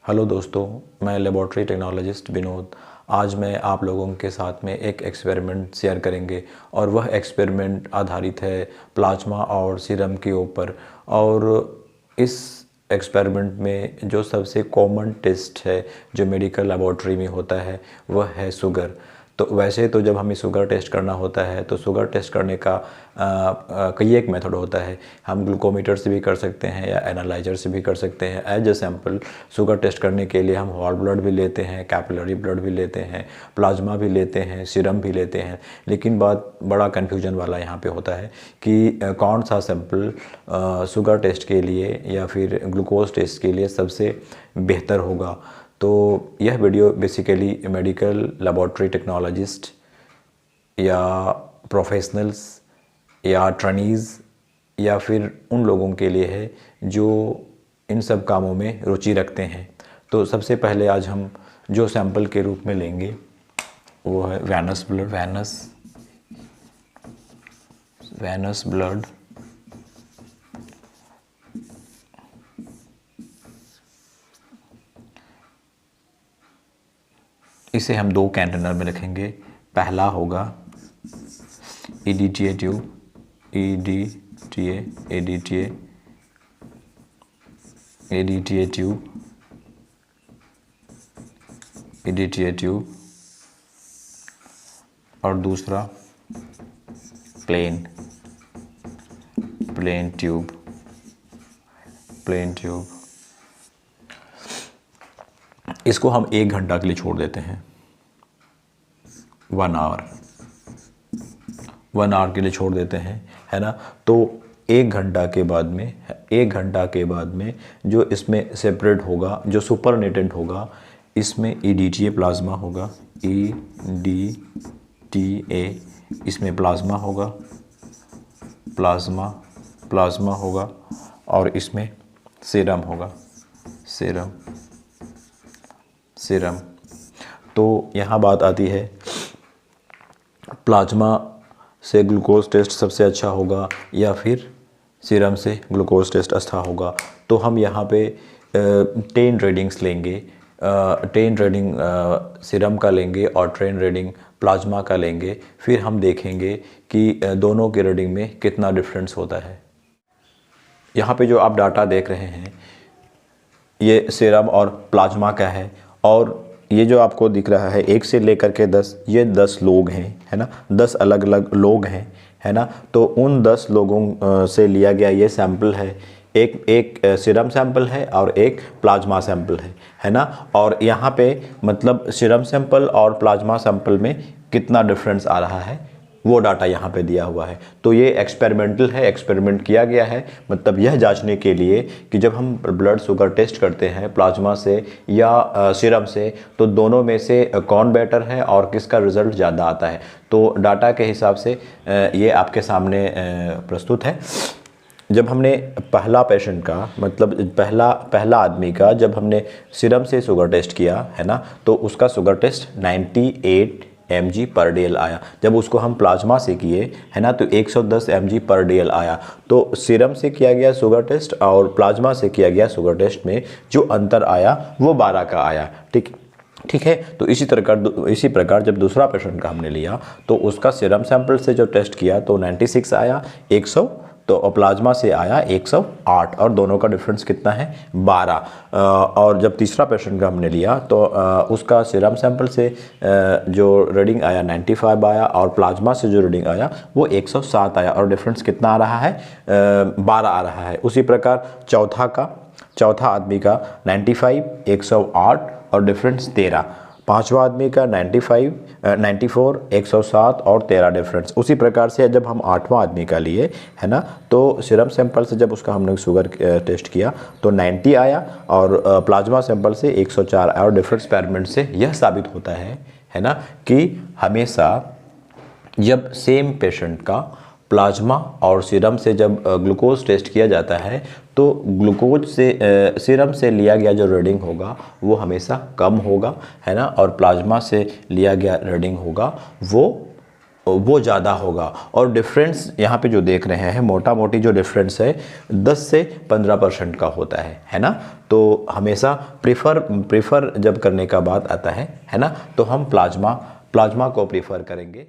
Hello दोस्तों, मैं laboratory technologist Vinod. आज मैं आप लोगों के साथ में एक एक्सपेरिमेंट शेयर करेंगे और वह एक्सपेरिमेंट आधारित है प्लाज्मा और सीरम के ऊपर। और इस एक्सपेरिमेंट में जो सबसे कॉमन टेस्ट है जो मेडिकल लेबॉर्ट्री में होता है वह है शुगर। तो वैसे तो जब हमें शुगर टेस्ट करना होता है तो शुगर टेस्ट करने का कई एक मेथड होता है। हम ग्लूकोमीटर से भी कर सकते हैं या एनालाइजर से भी कर सकते हैं। As a sample sugar test करने के लिए हम हॉल ब्लड भी लेते हैं, कैपिलरी ब्लड भी लेते हैं, प्लाज्मा भी लेते हैं, सीरम भी लेते हैं। लेकिन बात बड़ा कन्फ्यूजन वाला यहाँ पे होता है कि कौन सा सैंपल शुगर टेस्ट के लिए या फिर ग्लूकोज टेस्ट के लिए सबसे बेहतर होगा। तो यह video basically medical laboratory technologist या प्रोफेशनल्स या ट्रेनीज़ या फिर उन लोगों के लिए है जो इन सब कामों में रुचि रखते हैं। तो सबसे पहले आज हम जो सैंपल के रूप में लेंगे वो है वेनस ब्लड। वेनस ब्लड इसे हम दो कंटेनर में रखेंगे। पहला होगा EDTA ट्यूब, EDTA ट्यूब, और दूसरा प्लेन ट्यूब। इसको हम 1 घंटा के लिए छोड़ देते हैं, 1 आवर के लिए छोड़ देते हैं, है ना। तो 1 घंटा के बाद में जो इसमें सेपरेट होगा, जो सुपरनेटेंट होगा, इसमें EDTA प्लाज्मा होगा, EDTA इसमें प्लाज्मा होगा, और इसमें सीरम होगा, सीरम। तो यहाँ बात आती है प्लाज्मा से ग्लूकोज टेस्ट सबसे अच्छा होगा या फिर सीरम से ग्लूकोज टेस्ट अच्छा होगा। तो हम यहाँ पे 10 रीडिंग्स लेंगे, 10 रीडिंग सीरम का लेंगे और 10 रीडिंग प्लाज्मा का लेंगे। फिर हम देखेंगे कि दोनों के रीडिंग में कितना डिफरेंस होता है। यहाँ पे जो आप डाटा देख रहे हैं ये सीरम और प्लाज्मा का है, और ये जो आपको दिख रहा है 1 से लेकर के 10, ये 10 लोग हैं, है ना। 10 अलग अलग लोग हैं, है ना। तो उन 10 लोगों से लिया गया ये सैंपल है। एक सीरम सैंपल है और एक प्लाज्मा सैंपल है ना। और यहाँ पे मतलब सीरम सैंपल और प्लाज्मा सैंपल में कितना डिफरेंस आ रहा है वो डाटा यहाँ पे दिया हुआ है। तो ये एक्सपेरिमेंटल है, एक्सपेरिमेंट किया गया है, मतलब यह जांचने के लिए कि जब हम ब्लड शुगर टेस्ट करते हैं प्लाज्मा से या सीरम से, तो दोनों में से कौन बेटर है और किसका रिज़ल्ट ज़्यादा आता है। तो डाटा के हिसाब से ये आपके सामने प्रस्तुत है। जब हमने पहला पेशेंट का, मतलब पहला आदमी का जब हमने सीरम से शुगर टेस्ट किया, है ना, तो उसका शुगर टेस्ट 98 mg पर डेल आया। जब उसको हम प्लाज्मा से किए, है ना, तो 110 mg पर डेल आया। तो सीरम से किया गया शुगर टेस्ट और प्लाज्मा से किया गया शुगर टेस्ट में जो अंतर आया वो 12 का आया। ठीक है। तो इसी प्रकार जब दूसरा पेशेंट का हमने लिया तो उसका सीरम सैंपल से जो टेस्ट किया तो 96 आया, 100 तो प्लाज्मा से आया 108, और दोनों का डिफरेंस कितना है 12। और जब तीसरा पेशेंट का हमने लिया तो उसका सीरम सैंपल से जो रीडिंग आया 95 आया, और प्लाज्मा से जो रीडिंग आया वो 107 आया, और डिफरेंस कितना आ रहा है 12 आ रहा है। उसी प्रकार चौथा आदमी का 95, 108 और डिफरेंस 13। पांचवा आदमी का 94, 107 और 13 डिफरेंस। उसी प्रकार से जब हम 8वां आदमी का लिए, है ना, तो सीरम सैंपल से जब उसका हमने शुगर टेस्ट किया तो 90 आया, और प्लाज्मा सैंपल से 104 आया। और डिफरेंस एक्सपेरिमेंट से यह साबित होता है ना, कि हमेशा जब सेम पेशेंट का प्लाज्मा और सीरम से जब ग्लूकोज टेस्ट किया जाता है तो ग्लूकोज से सीरम से लिया गया जो रीडिंग होगा वो हमेशा कम होगा, है ना, और प्लाज्मा से लिया गया रीडिंग होगा वो वो ज़्यादा होगा। और डिफरेंस यहाँ पे जो देख रहे हैं, मोटा मोटी जो डिफरेंस है 10 से 15% का होता है ना। तो हमेशा प्रीफर जब करने का बात आता है ना, तो हम प्लाज्मा को प्रीफर करेंगे।